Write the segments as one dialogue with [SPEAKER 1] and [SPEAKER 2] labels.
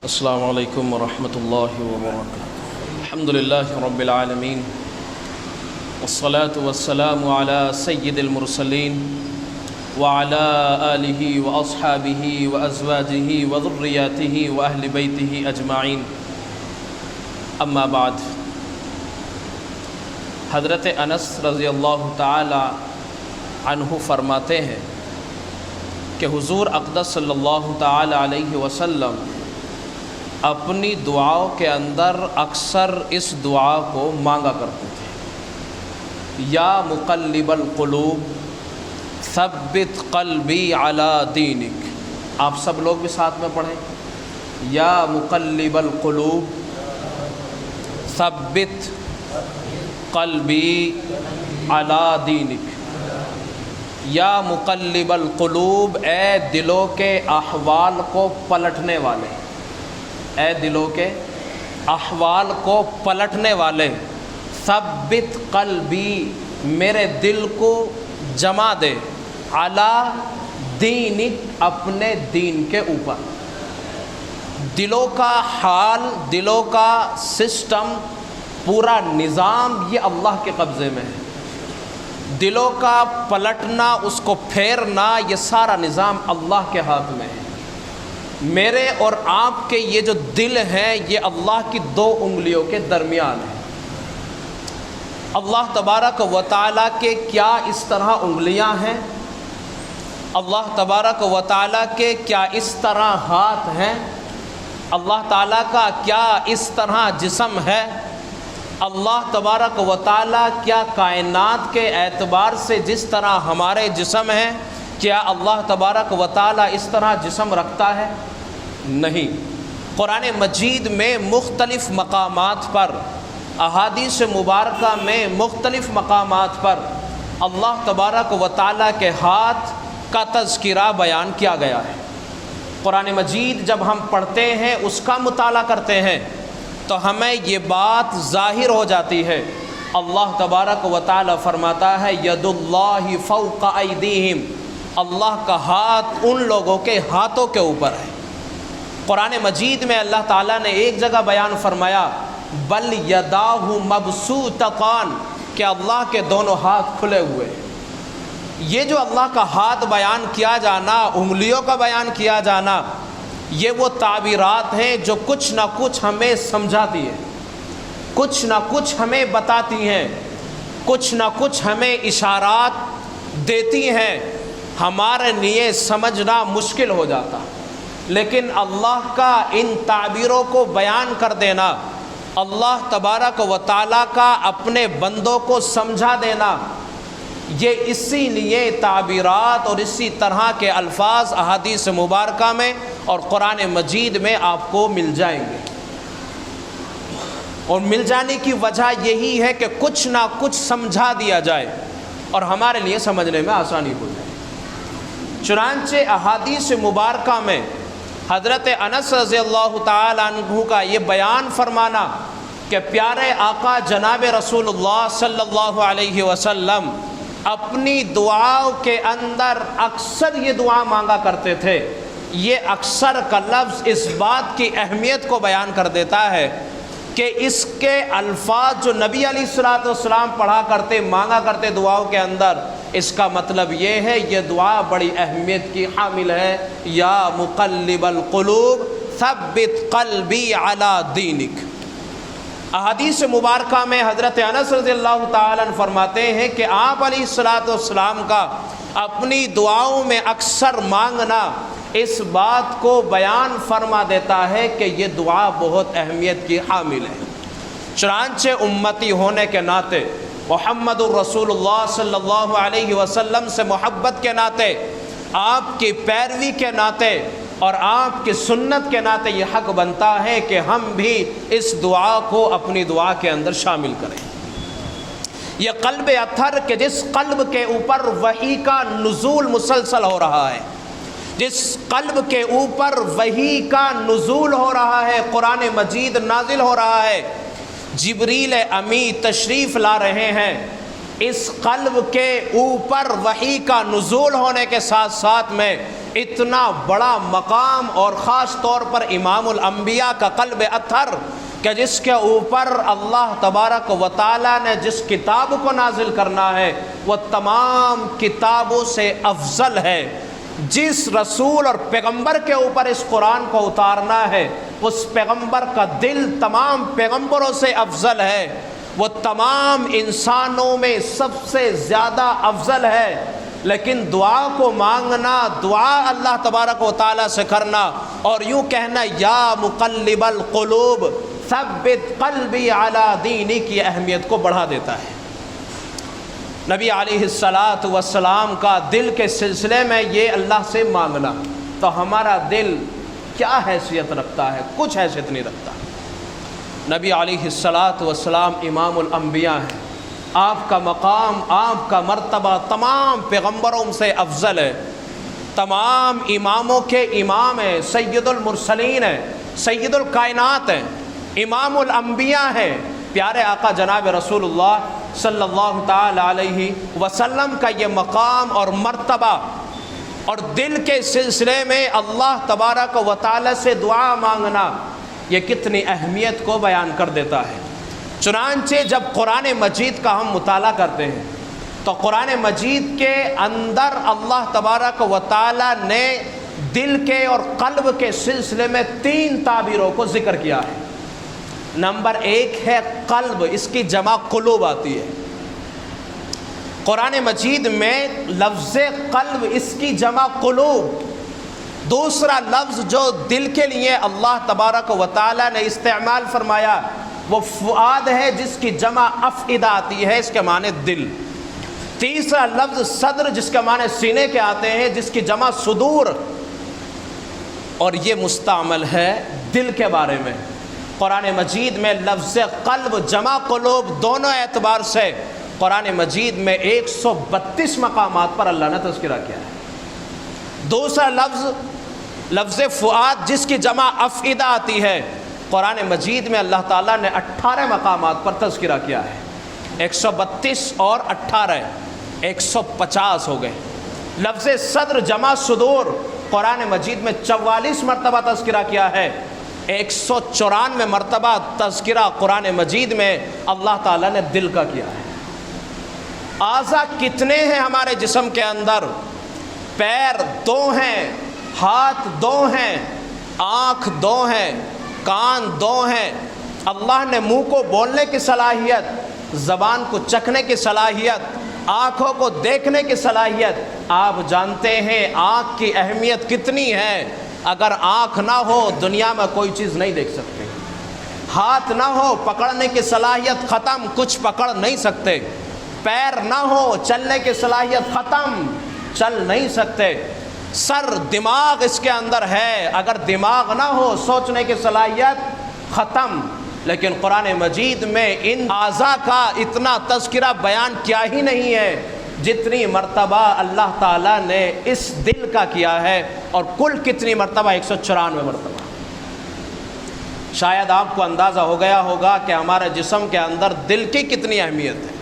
[SPEAKER 1] السلام علیکم ورحمۃ اللہ وبرکاتہ۔ الحمد للہ رب العالمین والصلاة والسلام علی سید المرسلین وعلی آلہ واصحابہ وازواجہ وذریاتہ واہل بیتہ اجمعین، اما بعد۔ حضرت انس رضی اللہ تعالی عنہ فرماتے ہیں کہ حضور اقدس صلی اللہ تعالی علیہ وسلم اپنی دعاؤں کے اندر اکثر اس دعا کو مانگا کرتے تھے، یا مقلب القلوب ثبت قلبی علی دینک۔ آپ سب لوگ بھی ساتھ میں پڑھیں، یا مقلب القلوب ثبت قلبی علی دینک۔ یا مقلب القلوب، اے دلوں کے احوال کو پلٹنے والے، اے دلوں کے احوال کو پلٹنے والے، ثبت قلبی، میرے دل کو جما دے، علی دینک، اپنے دین کے اوپر۔ دلوں کا حال، دلوں کا سسٹم، پورا نظام یہ اللہ کے قبضے میں ہے۔ دلوں کا پلٹنا، اس کو پھیرنا، یہ سارا نظام اللہ کے ہاتھ میں ہے۔ میرے اور آپ کے یہ جو دل ہیں یہ اللہ کی دو انگلیوں کے درمیان ہے۔ اللہ تبارک و تعالیٰ کے کیا اس طرح انگلیاں ہیں؟ اللہ تبارک و تعالیٰ کے کیا اس طرح ہاتھ ہیں؟ اللہ تعالیٰ کا کیا اس طرح جسم ہے؟ اللہ تبارک و تعالیٰ کیا کائنات کے اعتبار سے جس طرح ہمارے جسم ہیں، کیا اللہ تبارک و تعالیٰ اس طرح جسم رکھتا ہے؟ نہیں۔ قرآن مجید میں مختلف مقامات پر، احادیث مبارکہ میں مختلف مقامات پر اللہ تبارک و تعالیٰ کے ہاتھ کا تذکرہ بیان کیا گیا ہے۔ قرآن مجید جب ہم پڑھتے ہیں، اس کا مطالعہ کرتے ہیں، تو ہمیں یہ بات ظاہر ہو جاتی ہے۔ اللہ تبارک و تعالیٰ فرماتا ہے، ید اللہ فوق ایدیہم، اللہ کا ہاتھ ان لوگوں کے ہاتھوں کے اوپر ہے۔ قرآن مجید میں اللہ تعالیٰ نے ایک جگہ بیان فرمایا، بل یداہ مبسوطتان، کہ اللہ کے دونوں ہاتھ کھلے ہوئے ہیں۔ یہ جو اللہ کا ہاتھ بیان کیا جانا، انگلیوں کا بیان کیا جانا، یہ وہ تعبیرات ہیں جو کچھ نہ کچھ ہمیں سمجھاتی ہیں، کچھ نہ کچھ ہمیں بتاتی ہیں، کچھ نہ کچھ ہمیں اشارات دیتی ہیں۔ ہمارے لیے سمجھنا مشکل ہو جاتا، لیکن اللہ کا ان تعبیروں کو بیان کر دینا، اللہ تبارک و تعالیٰ کا اپنے بندوں کو سمجھا دینا، یہ اسی لیے تعبیرات اور اسی طرح کے الفاظ احادیث مبارکہ میں اور قرآن مجید میں آپ کو مل جائیں گے۔ اور مل جانے کی وجہ یہی ہے کہ کچھ نہ کچھ سمجھا دیا جائے اور ہمارے لیے سمجھنے میں آسانی ہو جائے۔ چنانچہ احادیث مبارکہ میں حضرت انس رضی اللہ تعالی عنہ کا یہ بیان فرمانا کہ پیارے آقا جناب رسول اللہ صلی اللہ علیہ وسلم اپنی دعاؤں کے اندر اکثر یہ دعا مانگا کرتے تھے۔ یہ اکثر کا لفظ اس بات کی اہمیت کو بیان کر دیتا ہے کہ اس کے الفاظ جو نبی علیہ الصلوۃ والسلام پڑھا کرتے، مانگا کرتے دعاؤں کے اندر، اس کا مطلب یہ ہے یہ دعا بڑی اہمیت کی حامل ہے۔ یا مقلب القلوب ثبت قلبی علی دینک۔ احادیث مبارکہ میں حضرت انس رضی اللہ تعالیٰ عنہ فرماتے ہیں کہ آپ علیہ الصلوۃ والسلام کا اپنی دعاؤں میں اکثر مانگنا اس بات کو بیان فرما دیتا ہے کہ یہ دعا بہت اہمیت کی حامل ہے۔ چنانچہ امتی ہونے کے ناطے، محمد الرسول اللہ صلی اللہ علیہ وسلم سے محبت کے ناطے، آپ کی پیروی کے ناطے اور آپ کی سنت کے ناطے یہ حق بنتا ہے کہ ہم بھی اس دعا کو اپنی دعا کے اندر شامل کریں۔ یہ قلب اطہر کہ جس قلب کے اوپر وحی کا نزول مسلسل ہو رہا ہے، جس قلب کے اوپر وحی کا نزول ہو رہا ہے، قرآن مجید نازل ہو رہا ہے، جبریل امی تشریف لا رہے ہیں، اس قلب کے اوپر وحی کا نزول ہونے کے ساتھ ساتھ میں اتنا بڑا مقام، اور خاص طور پر امام الانبیاء کا قلب اطہر کہ جس کے اوپر اللہ تبارک و تعالیٰ نے جس کتاب کو نازل کرنا ہے وہ تمام کتابوں سے افضل ہے، جس رسول اور پیغمبر کے اوپر اس قرآن کو اتارنا ہے اس پیغمبر کا دل تمام پیغمبروں سے افضل ہے، وہ تمام انسانوں میں سب سے زیادہ افضل ہے، لیکن دعا کو مانگنا، دعا اللہ تبارک و تعالیٰ سے کرنا اور یوں کہنا یا مقلب القلوب ثبت قلبی علی دینی کی اہمیت کو بڑھا دیتا ہے۔ نبی علیہ السلام کا دل کے سلسلے میں یہ اللہ سے مانگنا، تو ہمارا دل کیا حیثیت رکھتا ہے؟ کچھ حیثیت نہیں رکھتا۔ نبی علیہ السلام امام الانبیاء ہیں، آپ کا مقام، آپ کا مرتبہ تمام پیغمبروں سے افضل ہے، تمام اماموں کے امام ہیں، سید المرسلین ہیں، سید الکائنات ہیں، امام الانبیاء ہیں، پیارے آقا جناب رسول اللہ صلی اللہ تعالی علیہ وسلم کا یہ مقام اور مرتبہ، اور دل کے سلسلے میں اللہ تبارک و تعالی سے دعا مانگنا یہ کتنی اہمیت کو بیان کر دیتا ہے۔ چنانچہ جب قرآن مجید کا ہم مطالعہ کرتے ہیں تو قرآن مجید کے اندر اللہ تبارک و تعالی نے دل کے اور قلب کے سلسلے میں 3 تعبیروں کو ذکر کیا ہے۔ نمبر 1 ہے قلب، اس کی جمع قلوب آتی ہے۔ قرآن مجید میں لفظ قلب، اس کی جمع قلوب۔ دوسرا لفظ جو دل کے لیے اللہ تبارک و تعالی نے استعمال فرمایا وہ فؤاد ہے، جس کی جمع افئدہ آتی ہے، اس کے معنی دل۔ تیسرا لفظ صدر، جس کے معنی سینے کے آتے ہیں، جس کی جمع صدور، اور یہ مستعمل ہے دل کے بارے میں۔ قرآن مجید میں لفظ قلب جمع قلوب دونوں اعتبار سے قرآن مجید میں 132 مقامات پر اللہ نے تذکرہ کیا ہے۔ دوسرا لفظ فؤاد، جس کی جمع افئدہ آتی ہے، قرآن مجید میں اللہ تعالیٰ نے 18 مقامات پر تذکرہ کیا ہے۔ 132 اور 18 150 ہو گئے۔ لفظ صدر جمع صدور قرآن مجید میں 44 مرتبہ تذکرہ کیا ہے۔ 194 مرتبہ تذکرہ قرآن مجید میں اللہ تعالیٰ نے دل کا کیا ہے۔ اعضاء کتنے ہیں ہمارے جسم کے اندر؟ پیر 2 ہیں، ہاتھ 2 ہیں، آنکھ 2 ہیں، کان 2 ہیں۔ اللہ نے منہ کو بولنے کی صلاحیت، زبان کو چکھنے کی صلاحیت، آنکھوں کو دیکھنے کی صلاحیت۔ آپ جانتے ہیں آنکھ کی اہمیت کتنی ہے۔ اگر آنکھ نہ ہو دنیا میں کوئی چیز نہیں دیکھ سکتے، ہاتھ نہ ہو پکڑنے کی صلاحیت ختم، کچھ پکڑ نہیں سکتے، پیر نہ ہو چلنے کی صلاحیت ختم، چل نہیں سکتے، سر دماغ اس کے اندر ہے، اگر دماغ نہ ہو سوچنے کی صلاحیت ختم۔ لیکن قرآن مجید میں ان اعضاء کا اتنا تذکرہ بیان کیا ہی نہیں ہے جتنی مرتبہ اللہ تعالیٰ نے اس دل کا کیا ہے، اور کل کتنی مرتبہ؟ 194 مرتبہ۔ شاید آپ کو اندازہ ہو گیا ہوگا کہ ہمارے جسم کے اندر دل کی کتنی اہمیت ہے۔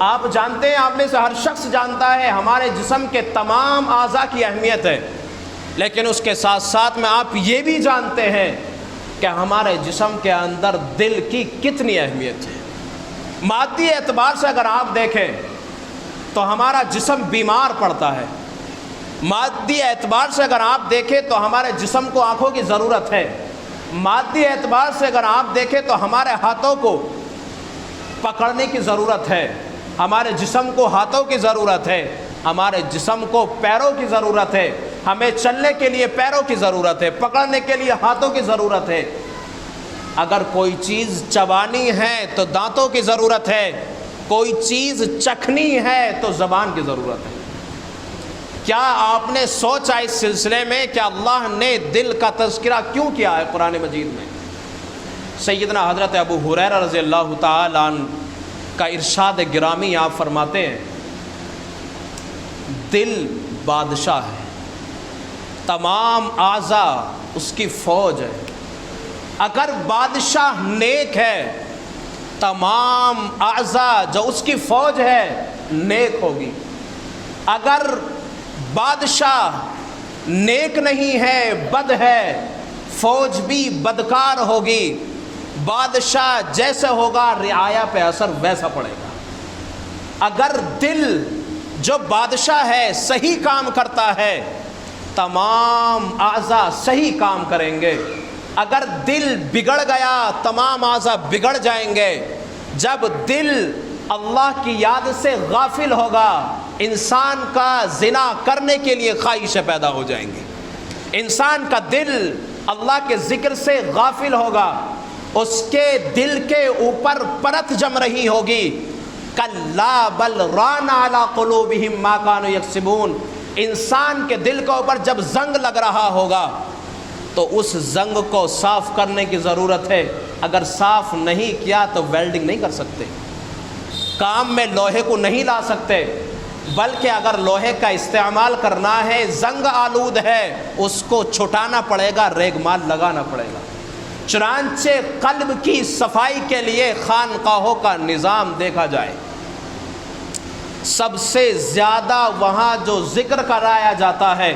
[SPEAKER 1] آپ جانتے ہیں، آپ میں سے ہر شخص جانتا ہے ہمارے جسم کے تمام اعضاء کی اہمیت ہے، لیکن اس کے ساتھ ساتھ میں آپ یہ بھی جانتے ہیں کہ ہمارے جسم کے اندر دل کی کتنی اہمیت ہے۔ مادی اعتبار سے اگر آپ دیکھیں تو ہمارا جسم بیمار پڑتا ہے، مادی اعتبار سے اگر آپ دیکھیں تو ہمارے جسم کو آنکھوں کی ضرورت ہے، مادی اعتبار سے اگر آپ دیکھیں تو ہمارے ہاتھوں کو پکڑنے کی ضرورت ہے، ہمارے جسم کو ہاتھوں کی ضرورت ہے، ہمارے جسم کو پیروں کی ضرورت ہے، ہمیں چلنے کے لیے پیروں کی ضرورت ہے، پکڑنے کے لیے ہاتھوں کی ضرورت ہے۔ اگر کوئی چیز چبانی ہے تو دانتوں کی ضرورت ہے، کوئی چیز چکھنی ہے تو زبان کی ضرورت ہے۔ کیا آپ نے سوچا اس سلسلے میں کہ اللہ نے دل کا تذکرہ کیوں کیا ہے قرآن مجید میں؟ سیدنا حضرت ابو ہریرہ رضی اللہ تعالی عنہ کا ارشاد گرامی آپ فرماتے ہیں، دل بادشاہ ہے، تمام اعضاء اس کی فوج ہے۔ اگر بادشاہ نیک ہے تمام اعضاء جو اس کی فوج ہے نیک ہوگی، اگر بادشاہ نیک نہیں ہے، بد ہے، فوج بھی بدکار ہوگی، بادشاہ جیسے ہوگا رعایا پہ اثر ویسا پڑے گا۔ اگر دل جو بادشاہ ہے صحیح کام کرتا ہے، تمام اعضاء صحیح کام کریں گے۔ اگر دل بگڑ گیا تمام اعضاء بگڑ جائیں گے۔ جب دل اللہ کی یاد سے غافل ہوگا، انسان کا زنا کرنے کے لیے خواہشیں پیدا ہو جائیں گی۔ انسان کا دل اللہ کے ذکر سے غافل ہوگا، اس کے دل کے اوپر پرت جم رہی ہوگی۔ کلا بل ران علی قلوبہم ما کانوا یکسبون، انسان کے دل کے اوپر جب زنگ لگ رہا ہوگا تو اس زنگ کو صاف کرنے کی ضرورت ہے۔ اگر صاف نہیں کیا تو ویلڈنگ نہیں کر سکتے، کام میں لوہے کو نہیں لا سکتے، بلکہ اگر لوہے کا استعمال کرنا ہے، زنگ آلود ہے، اس کو چھٹانا پڑے گا، ریگ مال لگانا پڑے گا۔ چنانچہ قلب کی صفائی کے لیے خانقاہوں کا نظام دیکھا جائے، سب سے زیادہ وہاں جو ذکر کرایا جاتا ہے،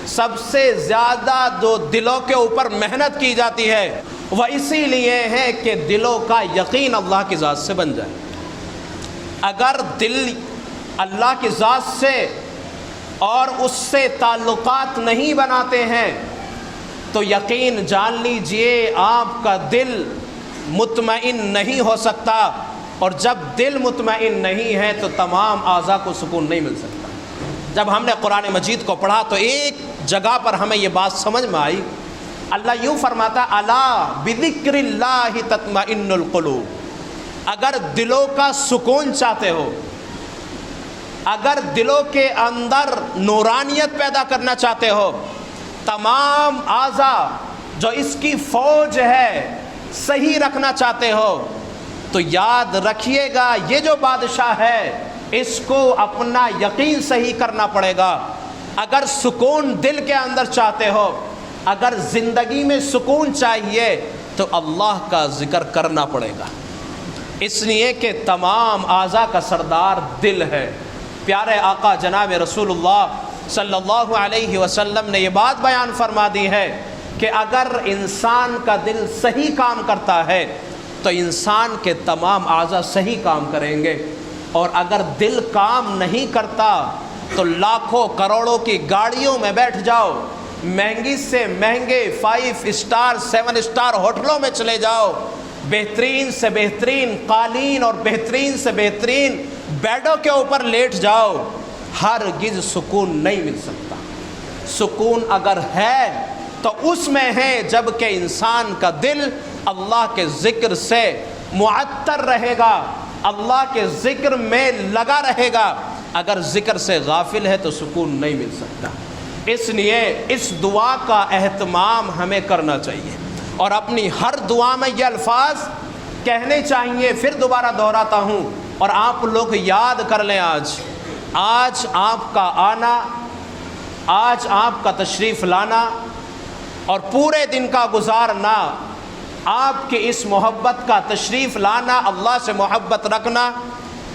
[SPEAKER 1] سب سے زیادہ جو دلوں کے اوپر محنت کی جاتی ہے، وہ اسی لیے ہے کہ دلوں کا یقین اللہ کی ذات سے بن جائے۔ اگر دل اللہ کی ذات سے اور اس سے تعلقات نہیں بناتے ہیں تو یقین جان لیجئے آپ کا دل مطمئن نہیں ہو سکتا، اور جب دل مطمئن نہیں ہے تو تمام اعضاء کو سکون نہیں مل سکتا۔ جب ہم نے قرآن مجید کو پڑھا تو ایک جگہ پر ہمیں یہ بات سمجھ میں آئی، اللہ یوں فرماتا الا بذکر اللہ تطمئن القلوب۔ اگر دلوں کا سکون چاہتے ہو، اگر دلوں کے اندر نورانیت پیدا کرنا چاہتے ہو، تمام اعضاء جو اس کی فوج ہے صحیح رکھنا چاہتے ہو، تو یاد رکھیے گا یہ جو بادشاہ ہے اس کو اپنا یقین صحیح کرنا پڑے گا۔ اگر سکون دل کے اندر چاہتے ہو، اگر زندگی میں سکون چاہیے تو اللہ کا ذکر کرنا پڑے گا، اس لیے کہ تمام اعضاء کا سردار دل ہے۔ پیارے آقا جناب رسول اللہ صلی اللہ علیہ وسلم نے یہ بات بیان فرما دی ہے کہ اگر انسان کا دل صحیح کام کرتا ہے تو انسان کے تمام اعضاء صحیح کام کریں گے، اور اگر دل کام نہیں کرتا تو لاکھوں کروڑوں کی گاڑیوں میں بیٹھ جاؤ، مہنگی سے مہنگے 5 اسٹار 7 اسٹار ہوٹلوں میں چلے جاؤ، بہترین سے بہترین قالین اور بہترین سے بہترین بیڈوں کے اوپر لیٹ جاؤ، ہرگز سکون نہیں مل سکتا۔ سکون اگر ہے تو اس میں ہے جب کہ انسان کا دل اللہ کے ذکر سے معطر رہے گا، اللہ کے ذکر میں لگا رہے گا۔ اگر ذکر سے غافل ہے تو سکون نہیں مل سکتا۔ اس لیے اس دعا کا اہتمام ہمیں کرنا چاہیے، اور اپنی ہر دعا میں یہ الفاظ کہنے چاہیے۔ پھر دوبارہ دہراتا ہوں اور آپ لوگ یاد کر لیں، آج آپ کا آنا، آج آپ کا تشریف لانا اور پورے دن کا گزارنا، آپ کی اس محبت کا تشریف لانا، اللہ سے محبت رکھنا،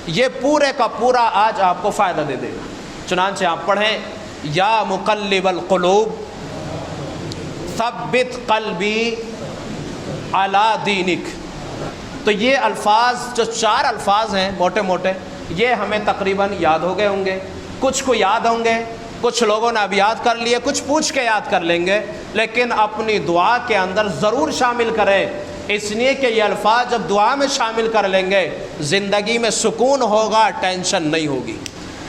[SPEAKER 1] یہ پورے کا پورا آج آپ کو فائدہ دے دے گا۔ چنانچہ آپ پڑھیں یا مقلب القلوب ثبت قلبی علی دینک۔ تو یہ الفاظ جو 4 الفاظ ہیں موٹے موٹے، یہ ہمیں تقریباً یاد ہو گئے ہوں گے، کچھ کو یاد ہوں گے، کچھ لوگوں نے اب یاد کر لیے، کچھ پوچھ کے یاد کر لیں گے، لیکن اپنی دعا کے اندر ضرور شامل کریں، اس لیے کہ یہ الفاظ جب دعا میں شامل کر لیں گے زندگی میں سکون ہوگا، ٹینشن نہیں ہوگی۔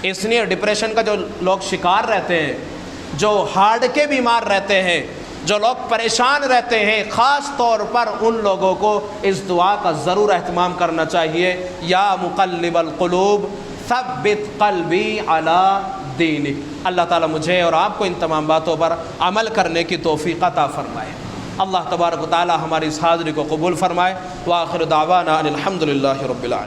[SPEAKER 1] اس لیے ڈپریشن کا جو لوگ شکار رہتے ہیں، جو ہارٹ کے بیمار رہتے ہیں، جو لوگ پریشان رہتے ہیں، خاص طور پر ان لوگوں کو اس دعا کا ضرور اہتمام کرنا چاہیے، یا مقلب القلوب ثبت قلبی علی دینک۔ اللہ تعالیٰ مجھے اور آپ کو ان تمام باتوں پر عمل کرنے کی توفیق عطا فرمائے۔ اللہ تبارک و تعالیٰ ہماری اس حاضری کو قبول فرمائے۔ وآخر دعوانا ان الحمد للہ رب العالمین۔